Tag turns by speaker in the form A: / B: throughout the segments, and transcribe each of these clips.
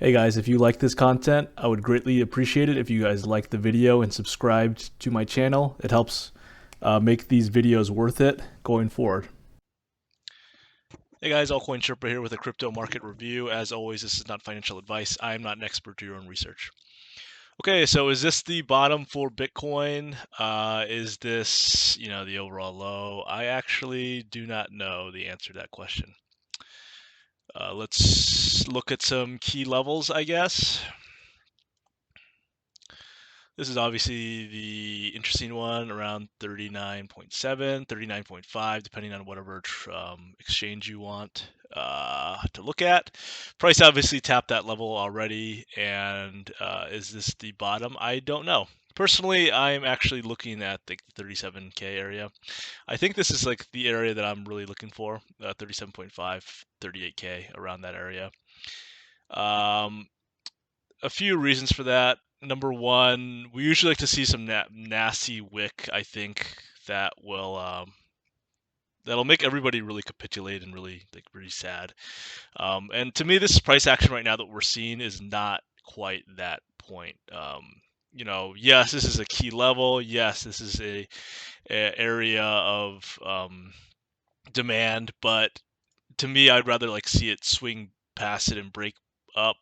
A: Hey guys, if you like this content, I would greatly appreciate it if you guys like the video and subscribed to my channel. It helps make these videos worth it going forward.
B: Hey guys, Altcoin Sherpa here with a crypto market review. As always, this is not financial advice. I am not an expert. Do your own research. Okay, so is this the bottom for Bitcoin? Is this, the overall low? I actually do not know the answer to that question. Let's look at some key levels, I guess. This is obviously the interesting one, around 39.7, 39.5, depending on whatever exchange you want to look at. Price obviously tapped that level already, and is this the bottom? I don't know. Personally, I'm actually looking at the 37K area. I think this is like the area that I'm really looking for, 37.5, 38K, around that area. A few reasons for that. Number one, we usually like to see some nasty wick. I think that will that'll make everybody really capitulate and really sad. And to me, this price action right now that we're seeing is not quite that point. Yes, this is a key level. Yes, this is a area of demand, but to me, I'd rather like see it swing past it and break up.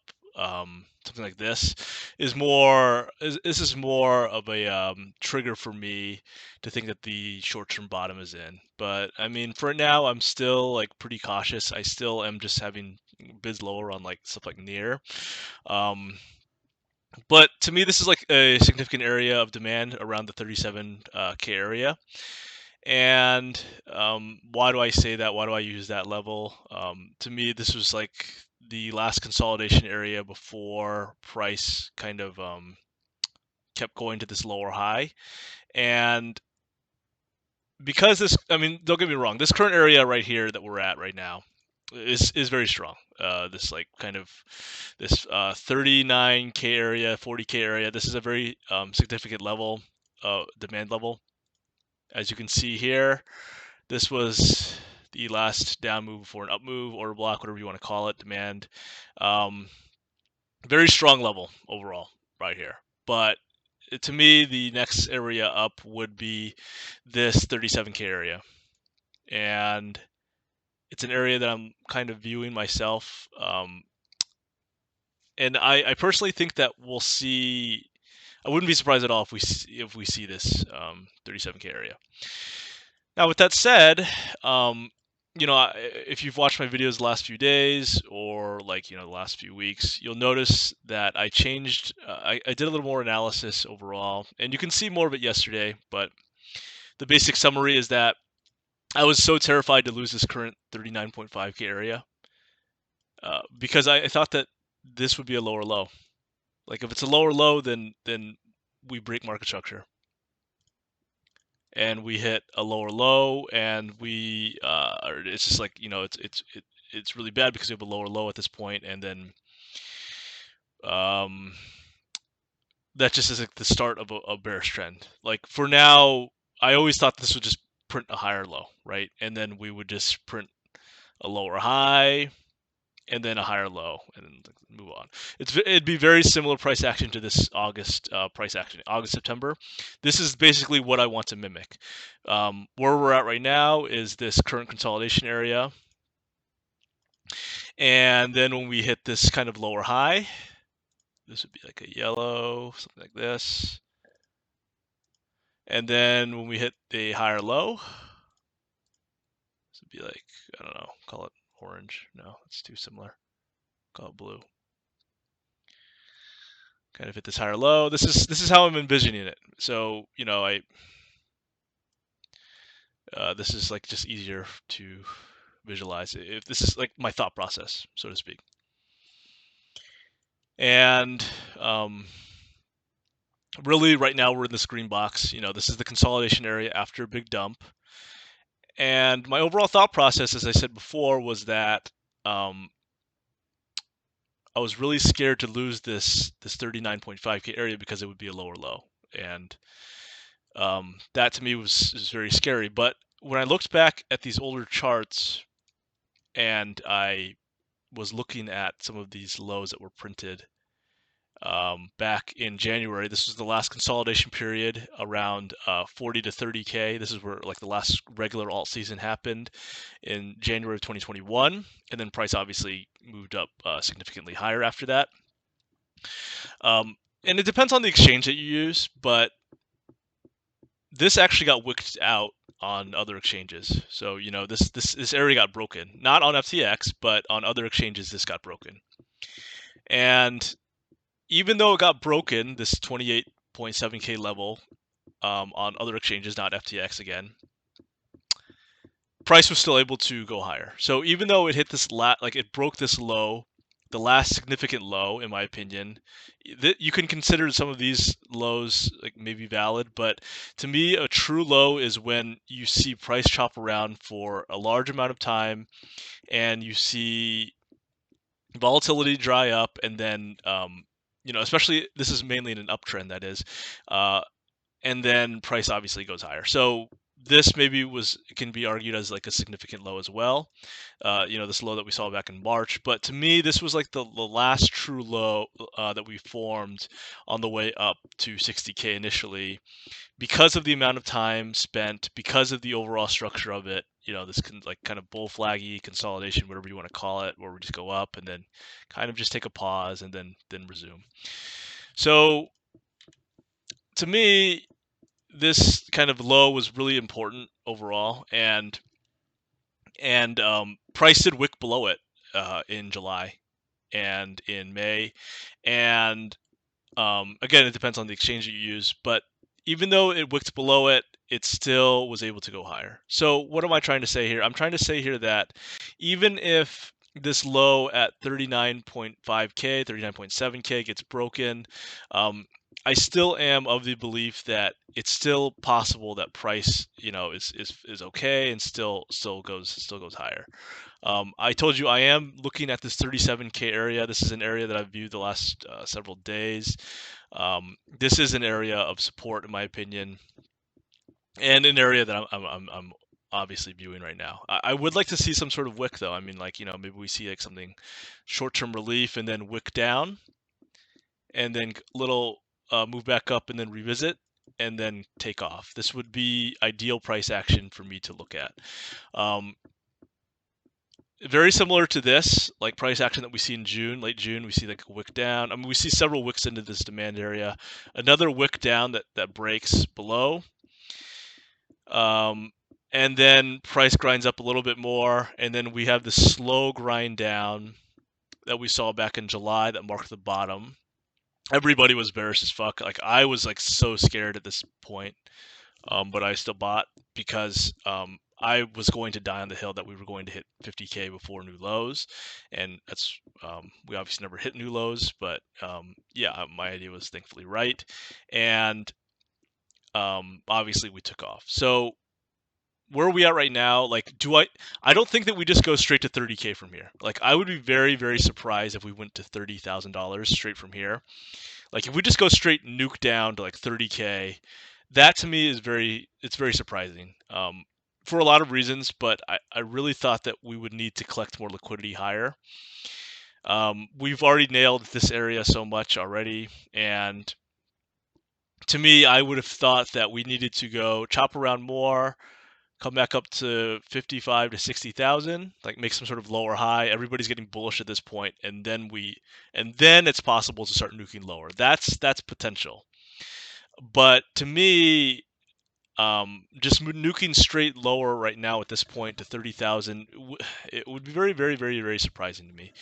B: Something like this is more. This is more of a trigger for me to think that the short-term bottom is in. But I mean, for now, I'm still like pretty cautious. I still am just having bids lower on like stuff like near. Um, but to me, this is like a significant area of demand around the 37K area. And why do I say that? Why do I use that level? To me, this was like the last consolidation area before price kind of kept going to this lower high. And because this, I mean, don't get me wrong, this current area right here that we're at right now is very strong. This like kind of this 39K area, 40K area. This is a very significant level, demand level. As you can see here, this was the last down move before an up move, order block, whatever you want to call it, demand. Um, Very strong level overall right here. But to me, the next area up would be this 37K area. And it's an area that I'm kind of viewing myself. And I personally think that we'll see. I wouldn't be surprised at all if we see this 37K area. Now, with that said, if you've watched my videos the last few days or like the last few weeks, you'll notice that I changed. I did a little more analysis overall, and you can see more of it yesterday. But the basic summary is that I was so terrified to lose this current 39.5K area because I thought that this would be a lower low. Like if it's a lower low, then we break market structure. And we hit a lower low, and it's just like it's really bad because we have a lower low at this point, and then um, that just is like the start of a bearish trend. Like for now, I always thought this would just print a higher low, right? And then we would just print a lower high, and then a higher low, and then move on. It'd be very similar price action to this August price action, August September. This is basically what I want to mimic. Where we're at right now is this current consolidation area, and then when we hit this kind of lower high, this would be like a yellow, something like this, and then when we hit the higher low, this would be like, I don't know, call it orange. No, it's too similar. Call it blue. Kind of hit this higher low. This is how I'm envisioning it. So this is like just easier to visualize. If this is like my thought process, so to speak. And really, right now we're in this green box. This is the consolidation area after a big dump. And my overall thought process, as I said before, was that I was really scared to lose this 39.5K area because it would be a lower low, and that to me was very scary. But when I looked back at these older charts and I was looking at some of these lows that were printed back in January. This was the last consolidation period around 40 to 30K. This is where like the last regular alt season happened in January of 2021. And then price obviously moved up significantly higher after that. And it depends on the exchange that you use, but this actually got wicked out on other exchanges. So, you know, this area got broken. Not on FTX, but on other exchanges this got broken. And even though it got broken, this 28.7K level on other exchanges, not FTX again, price was still able to go higher. So even though it hit this it broke this low, the last significant low, in my opinion, you can consider some of these lows like maybe valid, but to me, a true low is when you see price chop around for a large amount of time, and you see volatility dry up, and then you know, especially this is mainly in an uptrend, that is, and then price obviously goes higher. So this maybe can be argued as like a significant low as well. You know, this low that we saw back in March. But to me, this was like the last true low that we formed on the way up to 60K initially, because of the amount of time spent, because of the overall structure of it. You know, this like kind of bull flaggy consolidation, whatever you want to call it, where we just go up and then kind of just take a pause and then resume. So to me, this kind of low was really important overall, and price did wick below it in July and in May, and again, it depends on the exchange that you use, but even though it wicked below it, it still was able to go higher. So what am I trying to say here? I'm trying to say here that even if this low at 39.5K, 39.7K gets broken, I still am of the belief that it's still possible that price, you know, is okay and still goes higher. I told you I am looking at this 37K area. This is an area that I've viewed the last several days. This is an area of support, in my opinion, and an area that I'm obviously viewing right now. I would like to see some sort of wick, though. I mean, like, you know, maybe we see like something short-term relief and then wick down, and then little move back up and then revisit and then take off. This would be ideal price action for me to look at. Very similar to this, like price action that we see in June, late June, we see like a wick down. I mean, we see several wicks into this demand area. Another wick down that breaks below. And then price grinds up a little bit more. And then we have the slow grind down that we saw back in July that marked the bottom. Everybody was bearish as fuck. Like, I was like so scared at this point, but I still bought because I was going to die on the hill that we were going to hit 50K before new lows, and that's we obviously never hit new lows, but yeah, my idea was thankfully right, and obviously we took off. So where are we at right now? Like, I don't think that we just go straight to 30K from here. Like, I would be very, very surprised if we went to $30,000 straight from here. Like, if we just go straight nuke down to like 30K, that to me is very surprising for a lot of reasons, but I really thought that we would need to collect more liquidity higher. We've already nailed this area so much already, and to me, I would have thought that we needed to go chop around more, come back up to 55 to 60,000, like make some sort of lower high. Everybody's getting bullish at this point, and then it's possible to start nuking lower. That's potential. But to me, just nuking straight lower right now at this point to 30,000, it would be very, very, very, very surprising to me.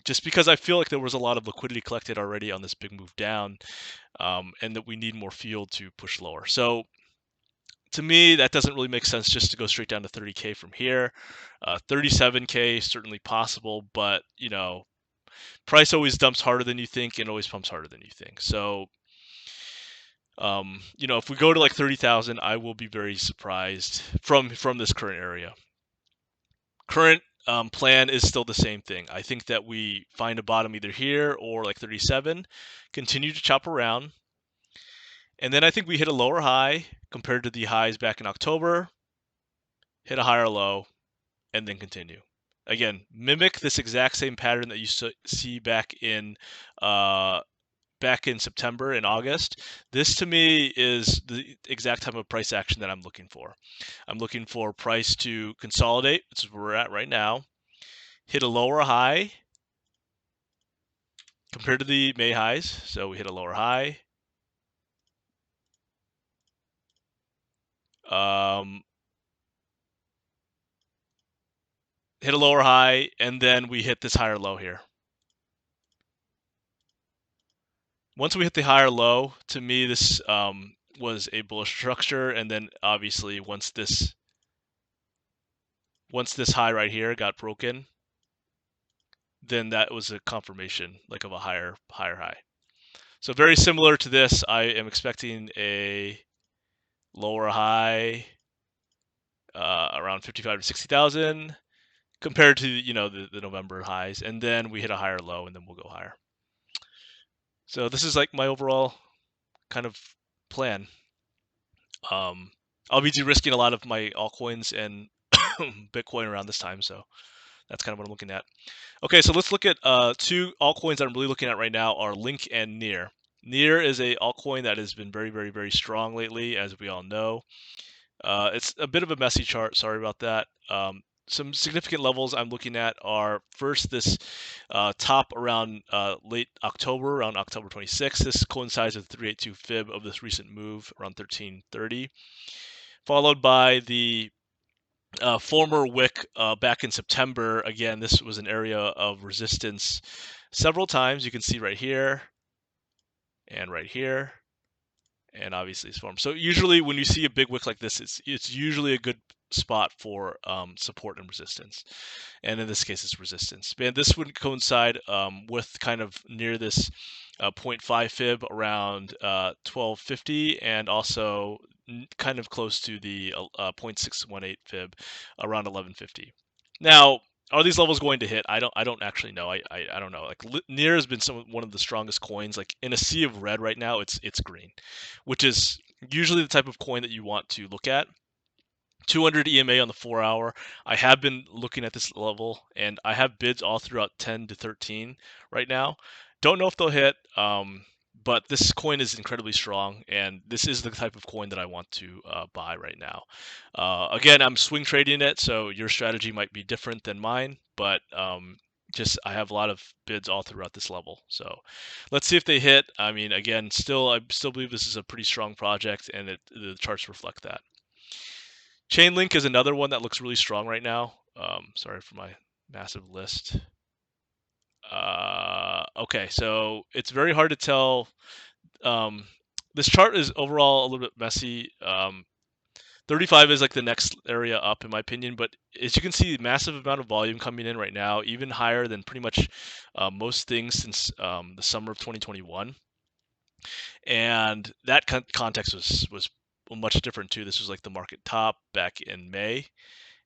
B: Just because I feel like there was a lot of liquidity collected already on this big move down, and that we need more fuel to push lower. So to me, that doesn't really make sense just to go straight down to 30K from here. 37K certainly possible, but you know, price always dumps harder than you think and always pumps harder than you think. So, you know, if we go to like 30,000, I will be very surprised from this current area. Current plan is still the same thing. I think that we find a bottom either here or like 37, continue to chop around, and then I think we hit a lower high compared to the highs back in October, hit a higher low, and then continue. again, mimic this exact same pattern that you see back in September and August. This to me is the exact type of price action that I'm looking for. I'm looking for price to consolidate, which is where we're at right now, hit a lower high compared to the May highs. So we hit a lower high. Hit a lower high, and then we hit this higher low here. Once we hit the higher low, to me, this was a bullish structure, and then obviously once this high right here got broken, then that was a confirmation like of a higher high. So very similar to this, I am expecting a lower high around 55 to 60,000 compared to the November highs, and then we hit a higher low, and then we'll go higher. So this is like my overall kind of plan. I'll be de-risking a lot of my altcoins and Bitcoin around this time, so that's kind of what I'm looking at. Okay, so let's look at two altcoins that I'm really looking at right now are Link and Near. Near is a altcoin that has been very, very, very strong lately, as we all know. It's a bit of a messy chart. Sorry about that. Some significant levels I'm looking at are first this top around late October, around October 26th. This coincides with 382 fib of this recent move around 1330, followed by the former wick back in September. Again, this was an area of resistance several times. You can see right here and right here, and obviously it's formed. So usually when you see a big wick like this, it's usually a good spot for support and resistance, and in this case it's resistance. And this would coincide with kind of near this 0.5 fib around 1250, and also kind of close to the 0.618 fib around 1150. Now, are these levels going to hit? I don't actually know. I don't know. Like Near has been one of the strongest coins. Like in a sea of red right now, it's green, which is usually the type of coin that you want to look at. 200 EMA on the 4-hour. I have been looking at this level, and I have bids all throughout 10 to 13 right now. Don't know if they'll hit, but this coin is incredibly strong, and this is the type of coin that I want to buy right now. Again, I'm swing trading it, so your strategy might be different than mine, but just I have a lot of bids all throughout this level. So let's see if they hit. I mean, again, I still believe this is a pretty strong project, and the charts reflect that. Chainlink is another one that looks really strong right now. Sorry for my massive list. Okay, so it's very hard to tell. This chart is overall a little bit messy. 35 is like the next area up in my opinion, but as you can see, massive amount of volume coming in right now, even higher than pretty much most things since the summer of 2021. And that context was much different too. This was like the market top back in May,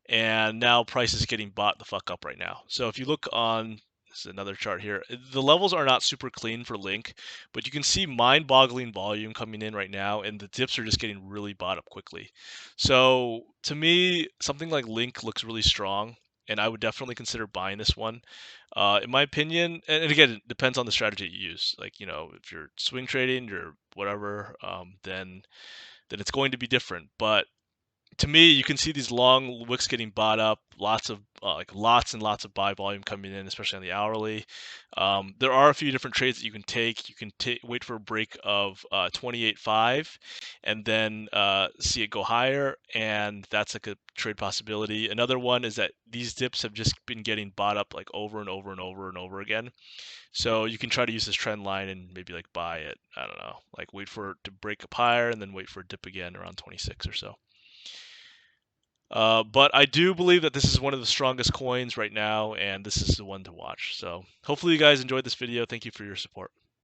B: and now price is getting bought the fuck up right now. So if you look on, this is another chart here, the levels are not super clean for Link, but you can see mind-boggling volume coming in right now, and the dips are just getting really bought up quickly. So to me, something like Link looks really strong, and I would definitely consider buying this one. In my opinion, and again, it depends on the strategy you use. Like, if you're swing trading or whatever, then it's going to be different. But to me, you can see these long wicks getting bought up, lots and lots of buy volume coming in, especially on the hourly. There are a few different trades that you can take. You can wait for a break of 28.5 and then see it go higher, and that's like a trade possibility. Another one is that these dips have just been getting bought up like over and over and over and over again. So you can try to use this trend line and maybe like buy it. I don't know, like wait for it to break up higher and then wait for a dip again around 26 or so. But I do believe that this is one of the strongest coins right now, and this is the one to watch. So hopefully you guys enjoyed this video. Thank you for your support.